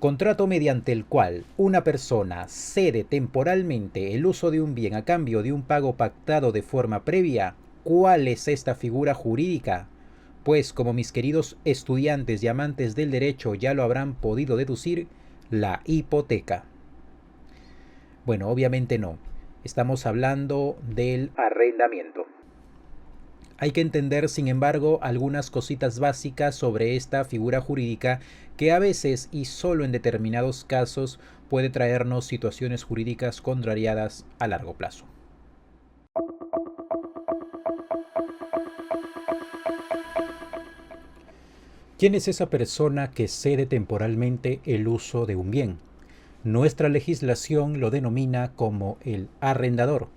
Contrato mediante el cual una persona cede temporalmente el uso de un bien a cambio de un pago pactado de forma previa. ¿Cuál es esta figura jurídica? Pues, como mis queridos estudiantes y amantes del derecho ya lo habrán podido deducir, la hipoteca. Bueno, obviamente no. Estamos hablando del arrendamiento. Hay que entender, sin embargo, algunas cositas básicas sobre esta figura jurídica que a veces y solo en determinados casos puede traernos situaciones jurídicas contrariadas a largo plazo. ¿Quién es esa persona que cede temporalmente el uso de un bien? Nuestra legislación lo denomina como el arrendador.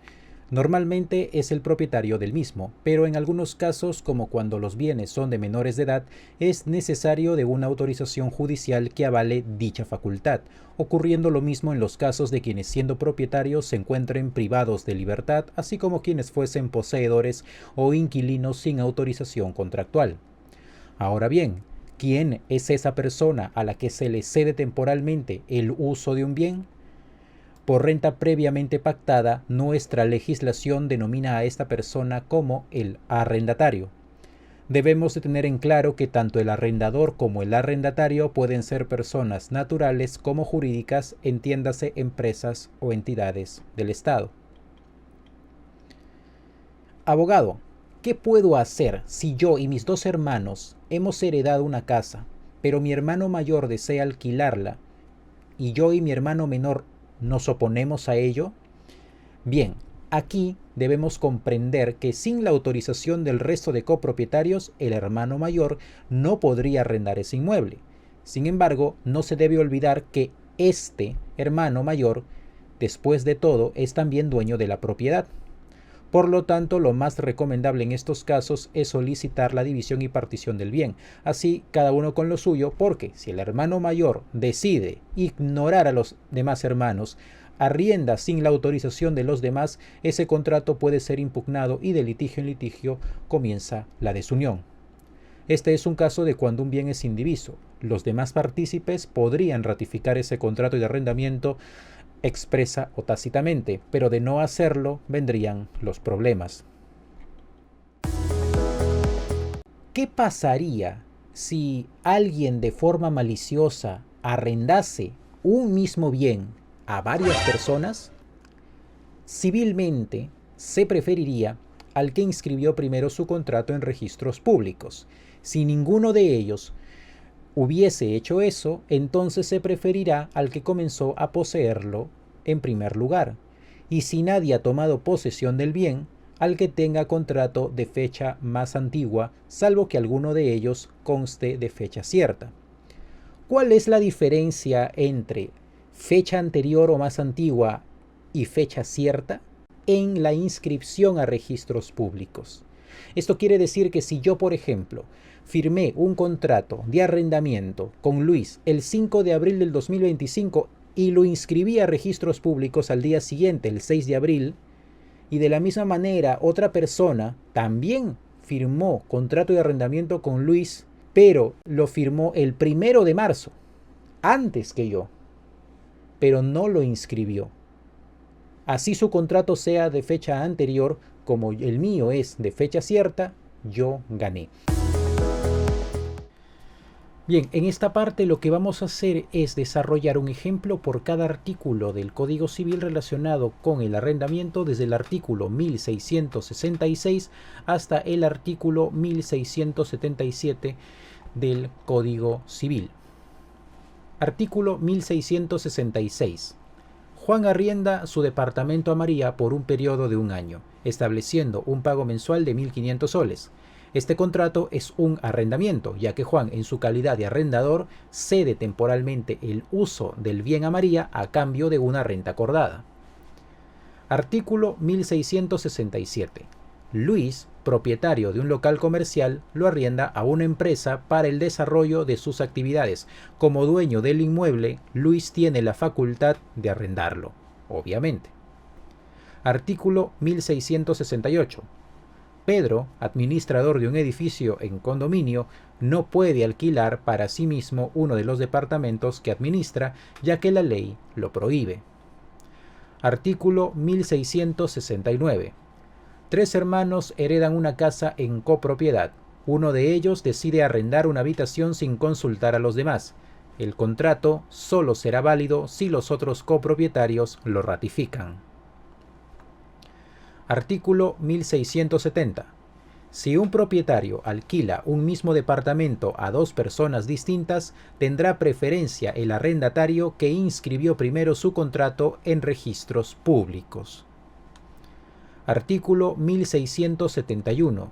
Normalmente es el propietario del mismo, pero en algunos casos, como cuando los bienes son de menores de edad, es necesario de una autorización judicial que avale dicha facultad, ocurriendo lo mismo en los casos de quienes siendo propietarios se encuentren privados de libertad, así como quienes fuesen poseedores o inquilinos sin autorización contractual. Ahora bien, ¿quién es esa persona a la que se le cede temporalmente el uso de un bien? Por renta previamente pactada, nuestra legislación denomina a esta persona como el arrendatario. Debemos de tener en claro que tanto el arrendador como el arrendatario pueden ser personas naturales como jurídicas, entiéndase empresas o entidades del Estado. Abogado, ¿qué puedo hacer si yo y mis dos hermanos hemos heredado una casa, pero mi hermano mayor desea alquilarla y yo y mi hermano menor nos oponemos a ello? Bien, aquí debemos comprender que sin la autorización del resto de copropietarios, el hermano mayor no podría arrendar ese inmueble. Sin embargo, no se debe olvidar que este hermano mayor, después de todo, es también dueño de la propiedad. Por lo tanto, lo más recomendable en estos casos es solicitar la división y partición del bien, así cada uno con lo suyo, porque si el hermano mayor decide ignorar a los demás hermanos, arrienda sin la autorización de los demás, ese contrato puede ser impugnado y de litigio en litigio comienza la desunión. Este es un caso de cuando un bien es indiviso. Los demás partícipes podrían ratificar ese contrato de arrendamiento expresa o tácitamente, pero de no hacerlo vendrían los problemas. ¿Qué pasaría si alguien de forma maliciosa arrendase un mismo bien a varias personas? Civilmente se preferiría al que inscribió primero su contrato en registros públicos. Si ninguno de ellos hubiese hecho eso, entonces se preferirá al que comenzó a poseerlo en primer lugar. Y si nadie ha tomado posesión del bien, al que tenga contrato de fecha más antigua, salvo que alguno de ellos conste de fecha cierta. ¿Cuál es la diferencia entre fecha anterior o más antigua y fecha cierta? En la inscripción a registros públicos. Esto quiere decir que si yo, por ejemplo, firmé un contrato de arrendamiento con Luis el 5 de abril del 2025 y lo inscribí a registros públicos al día siguiente, el 6 de abril, y de la misma manera otra persona también firmó contrato de arrendamiento con Luis, pero lo firmó el 1 de marzo, antes que yo, pero no lo inscribió. Así su contrato sea de fecha anterior, como el mío es de fecha cierta, yo gané. Bien, en esta parte lo que vamos a hacer es desarrollar un ejemplo por cada artículo del Código Civil relacionado con el arrendamiento, desde el artículo 1666 hasta el artículo 1677 del Código Civil. Artículo 1666. Juan arrienda su departamento a María por un periodo de 1 año, estableciendo un pago mensual de 1.500 soles. Este contrato es un arrendamiento, ya que Juan, en su calidad de arrendador, cede temporalmente el uso del bien a María a cambio de una renta acordada. Artículo 1667. Luis, propietario de un local comercial, lo arrienda a una empresa para el desarrollo de sus actividades. Como dueño del inmueble, Luis tiene la facultad de arrendarlo, obviamente. Artículo 1668. Pedro, administrador de un edificio en condominio, no puede alquilar para sí mismo uno de los departamentos que administra, ya que la ley lo prohíbe. Artículo 1669. Tres hermanos heredan una casa en copropiedad. Uno de ellos decide arrendar una habitación sin consultar a los demás. El contrato solo será válido si los otros copropietarios lo ratifican. Artículo 1670. Si un propietario alquila un mismo departamento a dos personas distintas, tendrá preferencia el arrendatario que inscribió primero su contrato en registros públicos. Artículo 1671.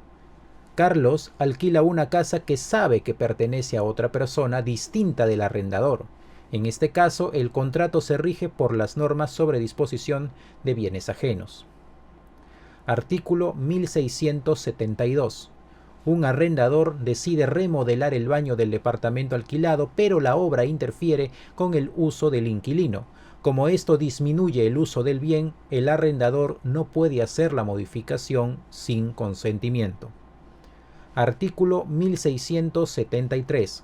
Carlos alquila una casa que sabe que pertenece a otra persona distinta del arrendador. En este caso, el contrato se rige por las normas sobre disposición de bienes ajenos. Artículo 1672. Un arrendador decide remodelar el baño del departamento alquilado, pero la obra interfiere con el uso del inquilino. Como esto disminuye el uso del bien, el arrendador no puede hacer la modificación sin consentimiento. Artículo 1673.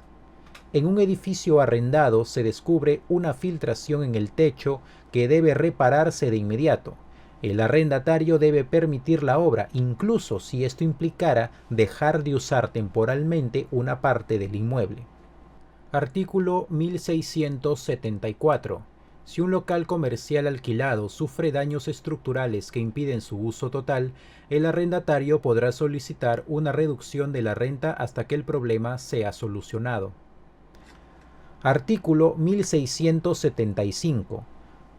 En un edificio arrendado se descubre una filtración en el techo que debe repararse de inmediato. El arrendatario debe permitir la obra, incluso si esto implicara dejar de usar temporalmente una parte del inmueble. Artículo 1674. Si un local comercial alquilado sufre daños estructurales que impiden su uso total, el arrendatario podrá solicitar una reducción de la renta hasta que el problema sea solucionado. Artículo 1675.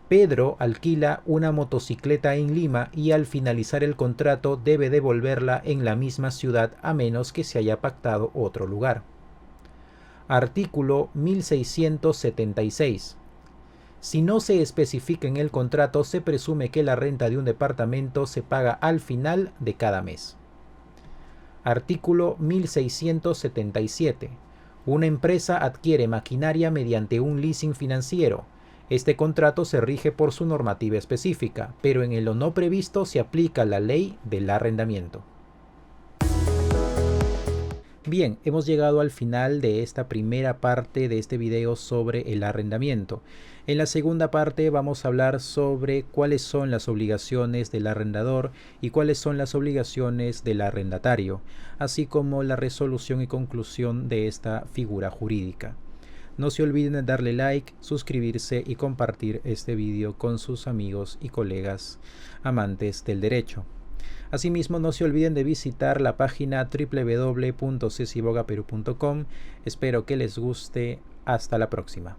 Pedro alquila una motocicleta en Lima y al finalizar el contrato debe devolverla en la misma ciudad a menos que se haya pactado otro lugar. Artículo 1676. Si no se especifica en el contrato, se presume que la renta de un departamento se paga al final de cada mes. Artículo 1677. Una empresa adquiere maquinaria mediante un leasing financiero. Este contrato se rige por su normativa específica, pero en lo no previsto se aplica la ley del arrendamiento. Bien, hemos llegado al final de esta primera parte de este video sobre el arrendamiento. En la segunda parte vamos a hablar sobre cuáles son las obligaciones del arrendador y cuáles son las obligaciones del arrendatario, así como la resolución y conclusión de esta figura jurídica. No se olviden de darle like, suscribirse y compartir este video con sus amigos y colegas amantes del derecho. Asimismo, no se olviden de visitar la página www.cecibogaperú.com. Espero que les guste. Hasta la próxima.